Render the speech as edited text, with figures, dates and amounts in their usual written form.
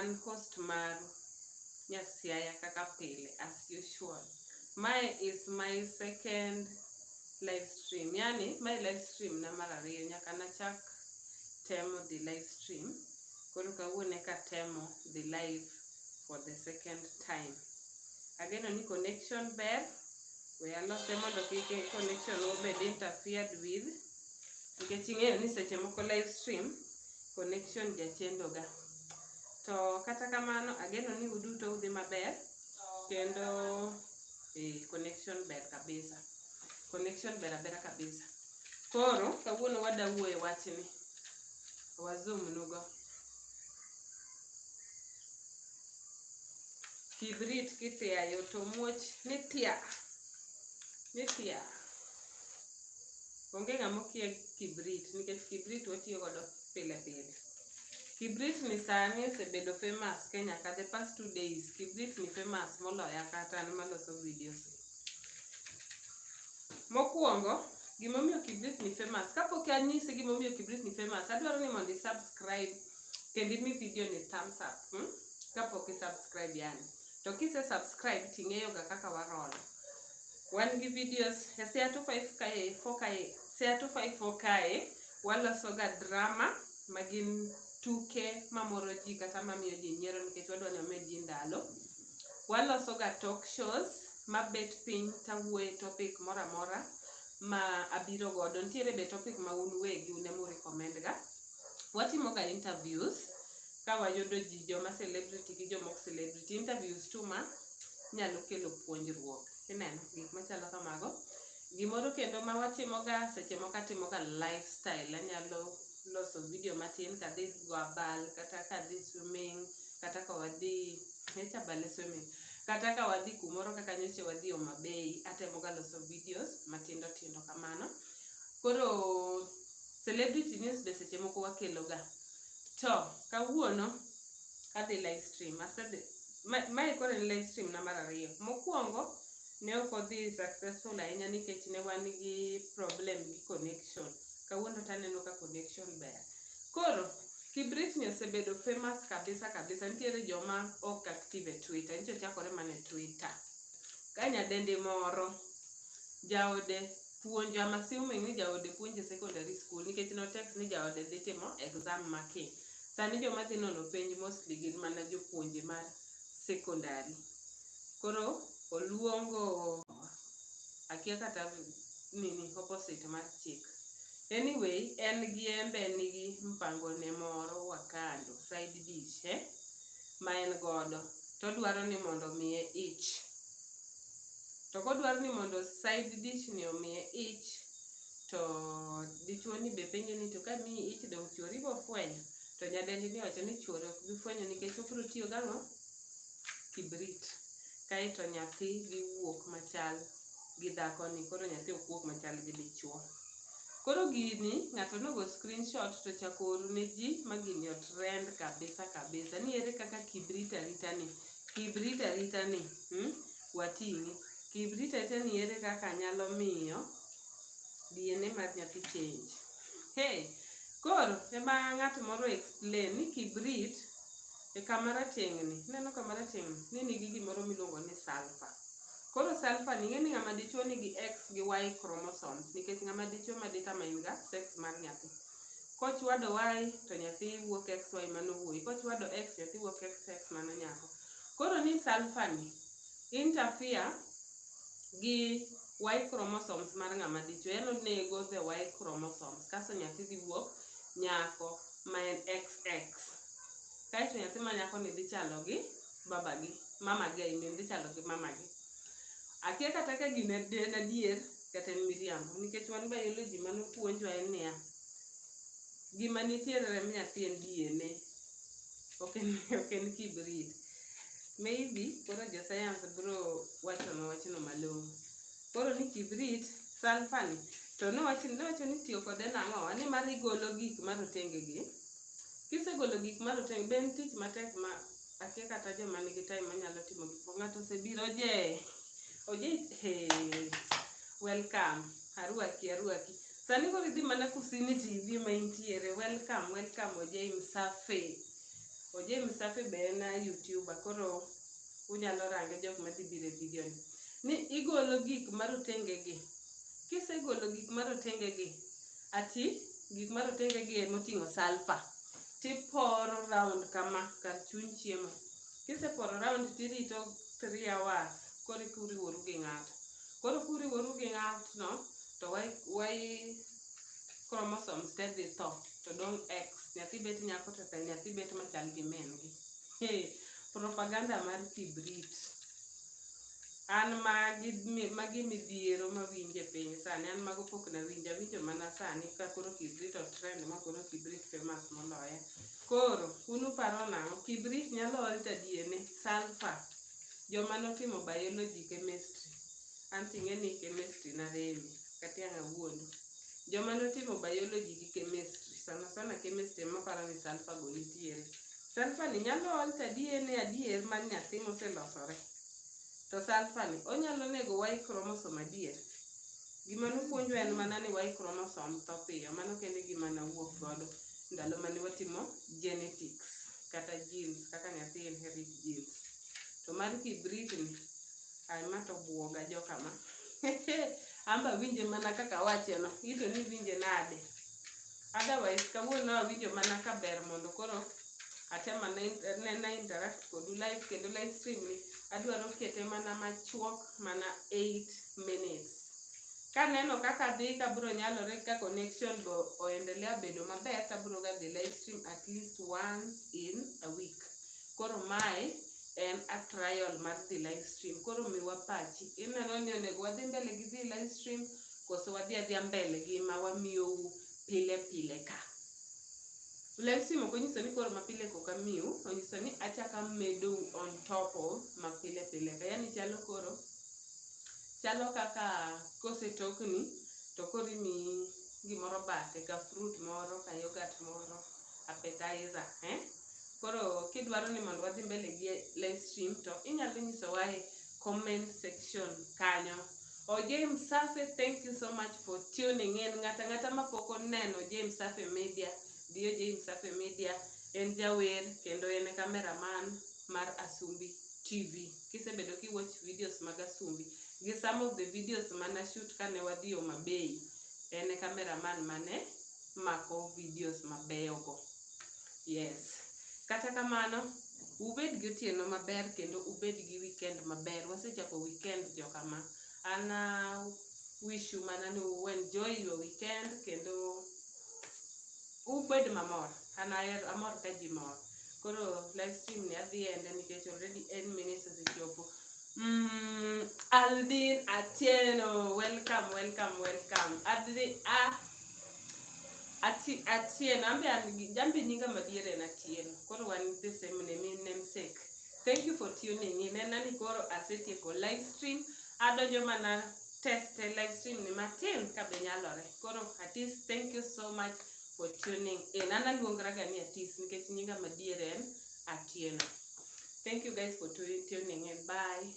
an host maru Nyasiaya kaka pile as usual. My is my second live stream. Yani my live stream na mar ariyo nyaka nachak temo the live stream. Koro kawuono ka temo the live for the second time. Ageno ni connection ber. We alose mondo kik connection obed interfered with. Nikech ing'eyo ni seche moko live stream connection jachendo ga. To kata kamano ageno ni uduto udhi maber kendo connection ber kabisa. Connection ber abera kabisa. Koro kawuono wadawuoye wachni. Wazoom nugo. Kibrit kitiayo to muoch nitia. Nitia. Onge ng'ama okia kibrit nikech kibrit watiyo godo pile pile. Kibrit ni sani osebedo famous Kenya ka the past 2 days. Kibrit ni famous moloya kata an maloso videos. Mokuongo, gimomiyo Kibrit ni famous. Kapok anyisi gimomiyo Kibrit ni famous, adwaro ni mondo subscribe kendo imi video ni thumbs up. Kapok subscribe yani. To kise subscribe ting'eyo ga kaka waroll. Wan gi videos e SEA 254K 4K, SEA 254K waloso ga drama magin tuke mamoro ji kata mamiyo ji nyiero nikech wadwa ni omed ji ndalo. Waloso ga talk shows mabet piny tawuoye topic moro amora ma abiro godo. Nitiere be topic ma un wegi un ema recommend ga. Watimo ga interviews ka wayudo ji joma celebrity gi joma ok celebrity. Interviews tu ma nyalo kelo puonjruok. Ineno gik machalo kamago. Gimoro kendo ma watimo ga seche moko atimo ga lifestyle. Anyalo loso video matin kadhi go abal kata kadhi swimming kata ka wadhi nyocha bale swimming kata ka wadhi kumoro kaka nyocha wadhi Homa Bay atemo ga loso videos matindo tindo kamano. Koro celebrity news be seche moko wakelo ga. To kawuono adhi live stream. Mae koro en live stream na mar ariyo. Mokuongo ne ok odhi successful ahinya nikech ne wan gi problem gi connection. Kawuono taneno ka connection ber. Koro Kibrit ni osebedo famous kabisa kabisa. Nitiere joma ok active e Twitter. Nicho chakore mana e Twitter. Ka nyadendi moro jaode puonjo, I'm assuming ni jaode puonjo secondary school nikech no text ni jaode dhi timo exam maki. Sani joma dhi nono penj mostly gin mana jopuonje mar secondary. Koro oluongo akia kata nini opposite mar chick. Anyway, en gi embe nigi mpango ne moro wakando side dish ma en godo. To dwaro ni mondo miye ich. To kodwaro ni mondo side dish ni omiye ich, to dichuo ni be penjo ni to ka miyi ich do chuori bo fwenyo. To nyadendi ni wacho ni chuori ok bi fwenyo nikech obiro tiyo gang'o Kibrit. Kaito nyathi gi wuok machal gi dhako ni, koro nyathi ok wuok machal gi dichuo. Koro gini ng'ato nogo screenshot to chako oro ne ji ma gini trend kabisa kabisa. Ni ere kaka Kibrit arita ni. Kibrit arita ni wating'i. Kibrit arita ni ere kaka nyalo miyo DNA mar nyathi change. Hey, koro ema ng'at moro explain ni Kibrit e kamara tengni. Neno kamara tengni ni nigi gimoro miluongo ni sulfur. Koro sulfur ni ng'eni ng'ama dichuo nigi X gi Y chromosomes nikech ng'ama dichuo madita mainga sex mar nyathi. Kochwado Y to nyathi wuok XY mano wuoyi. Kochwado X nyathi wuok XX mano nyako. Koro ni sulfur ni interfere gi Y chromosomes mar ng'ama dichuo. En onego the Y chromosomes. Kaso nyathi dhi wuok nyako ma en XX. Kaito nyathi ma nyako ni dhi chalo gi babagi. Mamagi aini dhi chalo gi mamagi. Akia kata ka gine en adier kata en miriambo nikech wan biology mano puonjwa en niya gima nitiere rem nyathi en DNA ok en Kibrit. Maybe koro jo science bro wacho no wachno malong'o. Koro ni Kibrit sulfur ni to nowacho ni tiyo kode nang'o ni mar igolo gik marotenge gi. Kisegolo gik marotenge ben tich matek ma akia kata joma nigi time manyalo timo gik moko. Ng'ato osebiro Oje, hey, welcome. Aruaki. Sani koro idhi mana Kusini TV ma intiere. Welcome, Oje Msafi. James Safi be en YouTuber, koro unyalo range jok madhi biro e video ni igolo gik marotenge gi. Kisegolo gik marotenge gi, ati gik marotenge gi emoting'o sulfur, tiporo round kama kar chuny chiemo. Kiseporo round tirito 3 hours koro kuriworu gi ng'ato. Koro kuriworu gi ng'atno to wai chromosomes te dhi tho to dong' X, nyathi bet nyako to nyathi bet machal gi min gi. Propaganda mar kibrit. An magi midhiero mawinje piny sani, an mago pok nawinjo mana sani ka koro kibrit trend ma koro kibrit famous moloya. Koro unuparo nang'o? Kibrit nyalo ol tadiene sulfur. Joma notimo biology, chemistry, an ting'e ni chemistry naremi kata ang' awuondo. Joma notimo biology gi chemistry, sana chemistry maparo ni sulfur go nitiere. Sulfur ni nyalo ol tadiene adier mar nyathi moselosore. To sulfur ni onyalo nego Y chromosome adier. Gima nopuonjwa en mana ni Y chromosome tho piyo. Mano kende gima nawuok godo ndalo mane watimo genetics kata genes, kaka nyathi inherit genes. To mar kibrit ni, ay ma to buoga joka ma. Amba winje mana kaka wacheno, ito ni winje nade. Otherwise, kawuono awinjo mana ka ber mondo koro atema na interact kodu live, kendo live stream ni adwaro kete mana machuok mana 8 minutes. Kaneno kaka dhi kabro nyalore ka connection go oendelea bedo maber, kabro ga dhi live stream at least once in a week. Koro mae en a trial mar dhi live stream. Koro miwa pachi, ineno ni onego wadhi mbele gi dhi live stream koso wadhi adhia mbele gi ma wamiyou pile pile ka. Live stream ok onyiso ni koro mapile koka miu, onyiso ni achaka medo on top of mapile pile ka. Yani chalo kaka kosetokni to koro imi gimoro bathe, ka fruit moro, ka yogurt moro, appetizer, Koro kidwaro ni mondo wadhi mbele gi live stream to inyalo nyiso wae comment section kanyo. James Safi, thank you so much for tuning in. Ngata ma pok oneno James Safi Media, dio James Safi Media, en jawer kendo en cameraman mar Asumbi TV. Kisebedo ki watch videos mag Asumbi, gi some of the videos mana shoot kane wadhi Homa Bay, en cameraman mane mako videos mabeyo go. Yes. Kata kamano, ubed gi otieno maber kendo ubed gi weekend maber. Wasechako weekend joka ma. Ana wish you mana ni enjoy your weekend kendo ubed mamor. Amor ka ji mor. Koro live stream ni adhi ende nikech already 8 minutes osechopo. Aldin Atieno, welcome. Atieno, jambi nyinga madiere en Atieno. Koro wan the same namesake. Thank you for tuning in. Nani koro asetieko live stream. Adonjo mana test live stream ni matin ka be nyalore. Koro Atis, thank you so much for tuning in. An aluongra ga ni Atis nikech nyinga madiere en Atieno. Thank you guys for tuning in. Bye.